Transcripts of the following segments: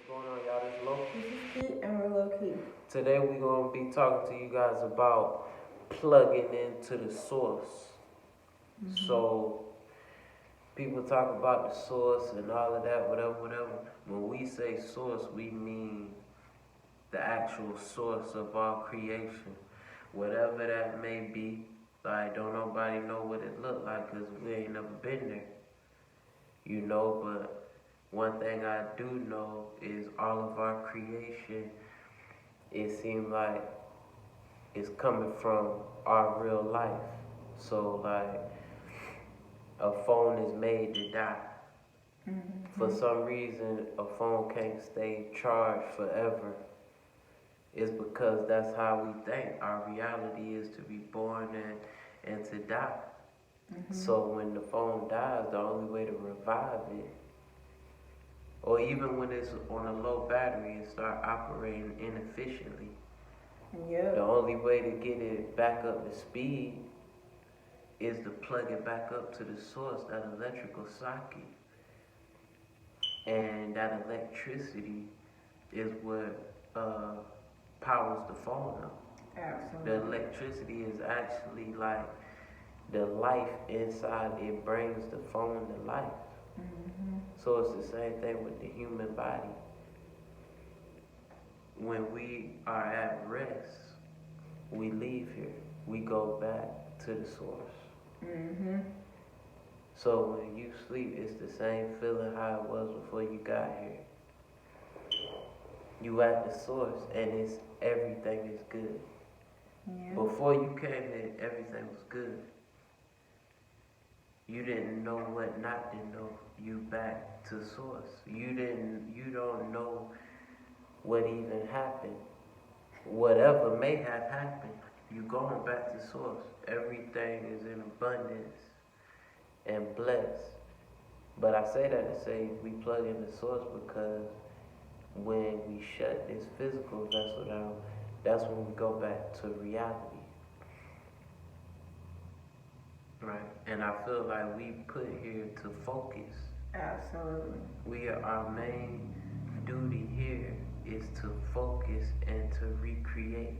going on, y'all? This Low. This is Key and we're low key. Today we're gonna be talking to you guys about plugging into the source. So people talk about the source and all of that, whatever. When we say source, we mean the actual source of our creation, whatever that may be. Like, don't nobody know what it looked like because we ain't never been there, but one thing I do know is all of our creation, it seems like it's coming from our real life. So, like, a phone is made to die. For some reason, a phone can't stay charged forever. It's because that's how we think. Our reality is to be born and to die. So when the phone dies, the only way to revive it, or even when it's on a low battery, it start operating inefficiently. The only way to get it back up to speed is to plug it back up to the source, that electrical socket. And that electricity is what powers the phone up. Absolutely. The electricity is actually like the life inside, it brings the phone to life. So it's the same thing with the human body. When we are at rest, we leave here. We go back to the source. So when you sleep, it's the same feeling how it was before you got here. You at the source, and everything is good. Before you came here, everything was good. You didn't know what not to know. You back to source. You don't know what even happened. Whatever may have happened, you going back to source. Everything is in abundance and blessed. But I say that to say we plug in the source because when we shut this physical vessel down, that's when we go back to reality. Right? And I feel like we put here to focus. Absolutely. Our main duty here is to focus and to recreate.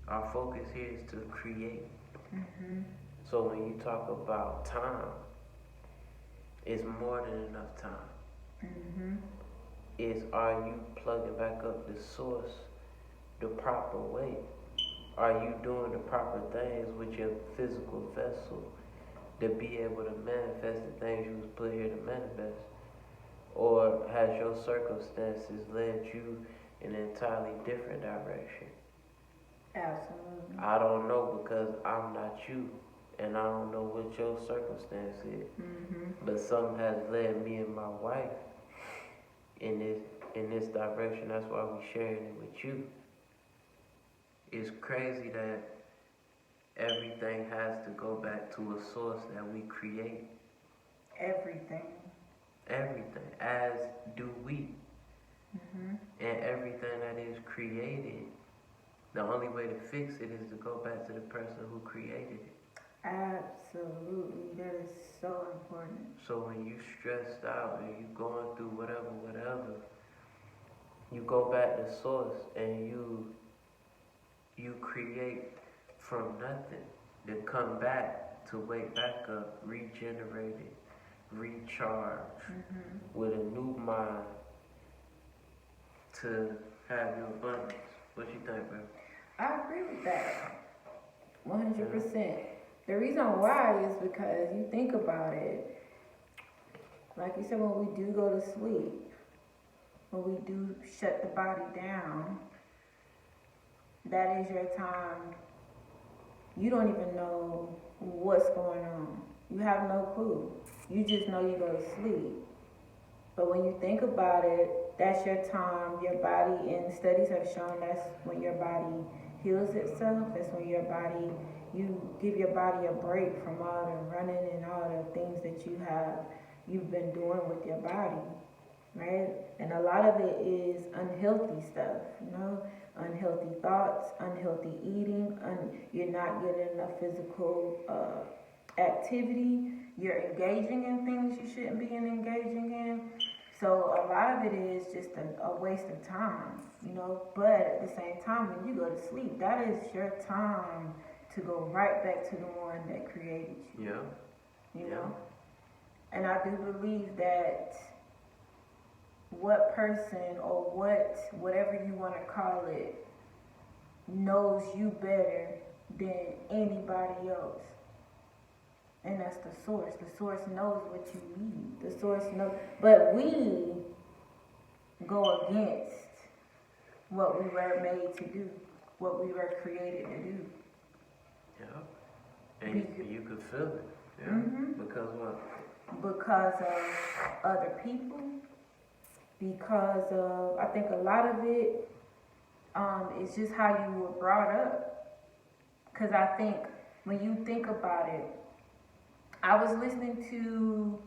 Our focus here is to create. So when you talk about time, it's more than enough time. Are you plugging back up the source the proper way? Are you doing the proper things with your physical vessel to be able to manifest the things you was put here to manifest? Or has your circumstances led you in an entirely different direction? Absolutely. I don't know because I'm not you, and I don't know what your circumstance is. But something has led me and my wife in this direction. That's why we're sharing it with you. It's crazy that everything has to go back to a source that we create. Everything, as do we. And everything that is created, the only way to fix it is to go back to the person who created it. Absolutely. That is so important. So when you stressed out and you going through whatever, you go back to source and you create from nothing. Then come back to wake back up, regenerated, recharged, with a new mind to have your abundance. What you think, bro? I agree with that. 100%. The reason why is because you think about it, like you said, when we do go to sleep, when we do shut the body down, that is your time. You don't even know what's going on. You have no clue. You just know you go to sleep. But when you think about it, that's your time. Your body, and studies have shown that's when your body heals itself. That's when you give your body a break from all the running and all the things that you've been doing with your body, right? And a lot of it is unhealthy stuff, unhealthy thoughts, unhealthy eating, you're not getting enough physical activity, you're engaging in things you shouldn't be engaging in. So a lot of it is just a waste of time, you know. But at the same time, when you go to sleep, that is your time to go right back to the one that created you. Yeah. You know? And I do believe that what person or whatever you want to call it knows you better than anybody else. And that's the source. The source knows what you need. The source knows. But we go against what we were made to do, what we were created to do. Yeah. And you could feel it. Yeah. Because what? Because of other people. Because of, I think a lot of it is just how you were brought up. Because I think when you think about it, I was listening to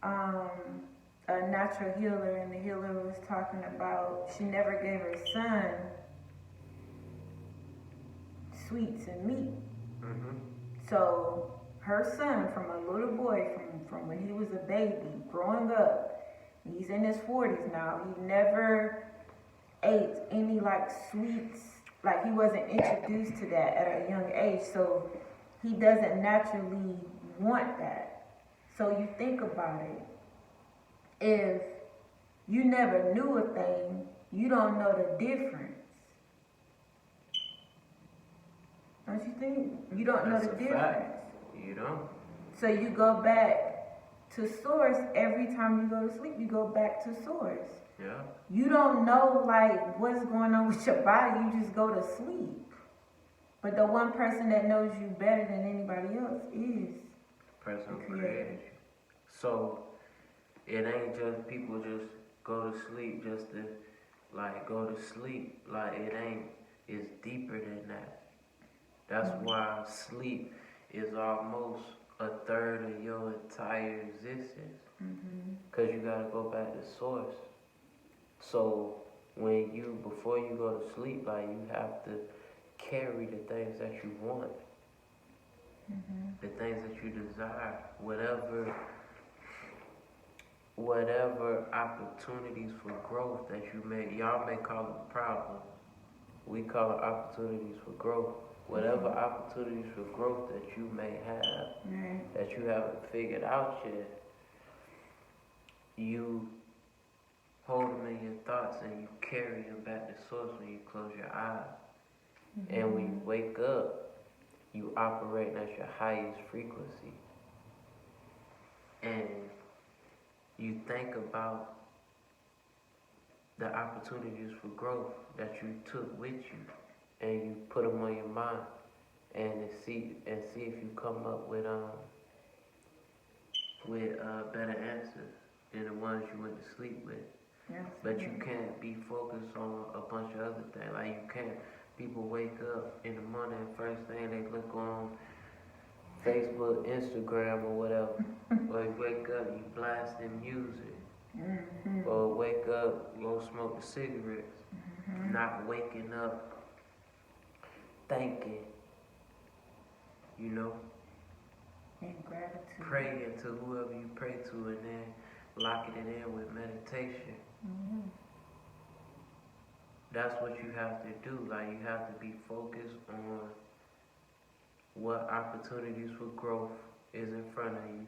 a natural healer, and the healer was talking about she never gave her son sweets and meat. So her son, from a little boy, from when he was a baby, growing up, he's in his 40s now, he never ate any like sweets, like he wasn't introduced to that at a young age, so he doesn't naturally want that. So you think about it, if you never knew a thing, you don't know the difference. Don't you think? You don't know the difference. Fact. You don't. So you go back to source every time you go to sleep. You go back to source. Yeah. You don't know like what's going on with your body. You just go to sleep. But the one person that knows you better than anybody else is the person who created you. So it ain't just people just go to sleep just to like go to sleep. Like it ain't. It's deeper than that. That's why sleep is almost a third of your entire existence. Because you got to go back to source. So before you go to sleep, like you have to carry the things that you want. The things that you desire. Whatever opportunities for growth that you may, y'all may call it problems. We call it opportunities for growth. Whatever opportunities for growth that you may have, that you haven't figured out yet, you hold them in your thoughts and you carry them back to source when you close your eyes. And when you wake up, you operate at your highest frequency. And you think about the opportunities for growth that you took with you. And you put them on your mind, and see if you come up with better answers than the ones you went to sleep with. Yes. But you can't be focused on a bunch of other things. Like you can't. People wake up in the morning, first thing they look on Facebook, Instagram, or whatever. Or you wake up, you blasting music. Or wake up, go smoke a cigarette. Not waking up thanking, you know, and gratitude. Praying to whoever you pray to, and then locking it in with meditation. That's what you have to do. Like you have to be focused on what opportunities for growth is in front of you.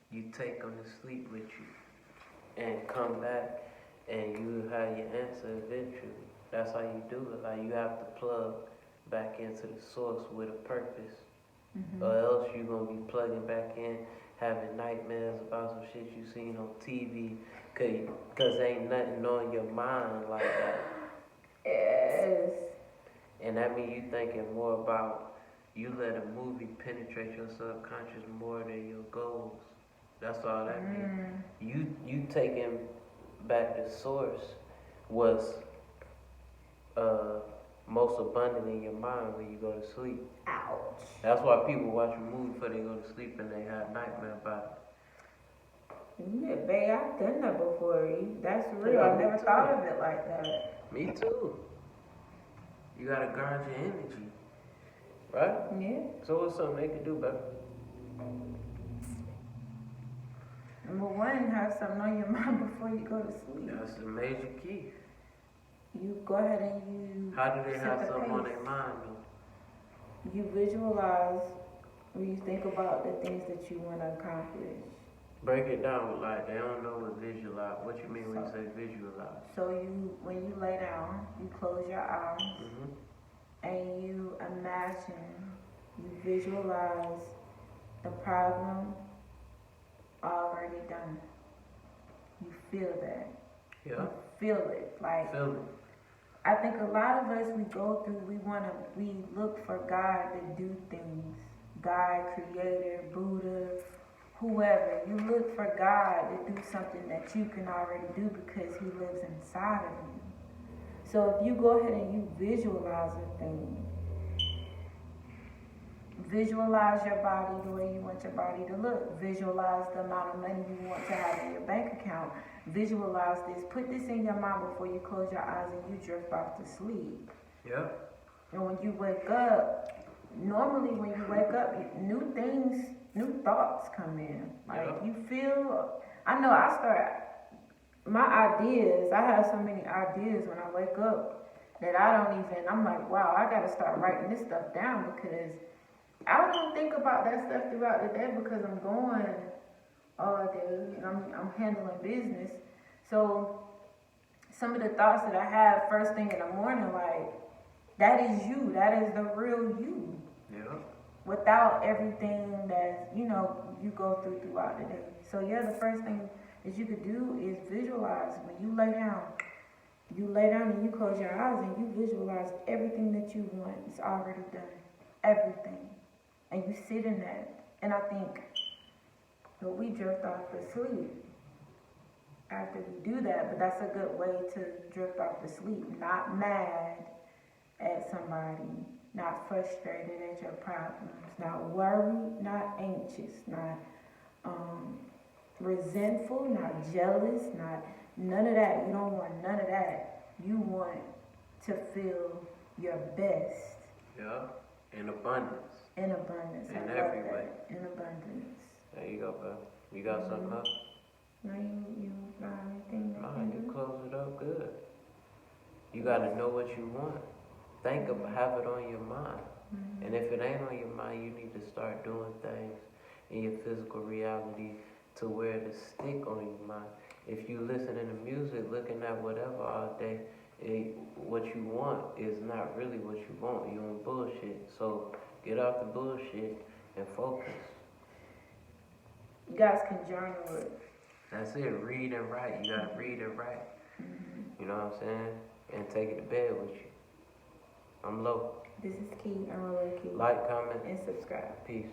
You take them to sleep with you, and come back, and you have your answer eventually. That's how you do it. Like you have to plug back into the source with a purpose. Or else you're going to be plugging back in, having nightmares about some shit you seen on TV, because ain't nothing on your mind like that. Yes. And that means you thinking more about, you let a movie penetrate your subconscious more than your goals. That's all that means. You taking back the source was most abundant in your mind when you go to sleep. Ouch. That's why people watch a movie before they go to sleep and they have nightmare about it. Yeah, babe, I've done that before. That's real. Yeah, I me never too. thought of it like that. Me too. You gotta guard your energy. Right? Yeah. So what's something they can do better? Number one, have something on your mind before you go to sleep. That's the major key. You go ahead and you How do they set have the something on pace. their mind though? You visualize when you think about the things that you want to accomplish. Break it down, like they don't know what visualize. What you mean when you say visualize? So when you lay down, you close your eyes and you imagine, you visualize the problem already done. You feel that. Yeah. You feel it. Like, Feel it. I think a lot of us, we go through, we look for God to do things. God, creator, Buddha, whoever. You look for God to do something that you can already do because he lives inside of you. So if you go ahead and you visualize a thing, visualize your body the way you want your body to look. Visualize the amount of money you want to have in your bank account. Visualize this. Put this in your mind before you close your eyes and you drift off to sleep. Yeah. And when you wake up, normally when you wake up, new things, new thoughts come in. Like you feel, I know I start, my ideas, I have so many ideas when I wake up that I don't even, I'm like, wow, I gotta start writing this stuff down because I don't think about that stuff throughout the day because I'm going all day and I'm handling business. So some of the thoughts that I have first thing in the morning, like, that is you. That is the real you. Yeah. Without everything that, you go throughout the day. So yeah, the first thing that you could do is visualize. When you lay down and you close your eyes and you visualize everything that you want. It's already done. Everything. And you sit in that. And I think that we drift off to sleep after we do that. But that's a good way to drift off to sleep. Not mad at somebody. Not frustrated at your problems. Not worried. Not anxious. Not resentful. Not jealous. Not none of that. You don't want none of that. You want to feel your best. Yeah. In abundance. In abundance. In every way. In abundance. There you go, bro. You got something else? No, you got anything? No, you close it up good. You gotta know what you want. Think of, have it on your mind. And if it ain't on your mind, you need to start doing things in your physical reality to where it stick on your mind. If you listening to music, looking at whatever all day, what you want is not really what you want. You want bullshit. So get off the bullshit and focus. You guys can journal it. That's it. Read and write. You gotta read and write. You know what I'm saying? And take it to bed with you. I'm Low. This is Key. I'm Low Key. Like, comment, and subscribe. peace.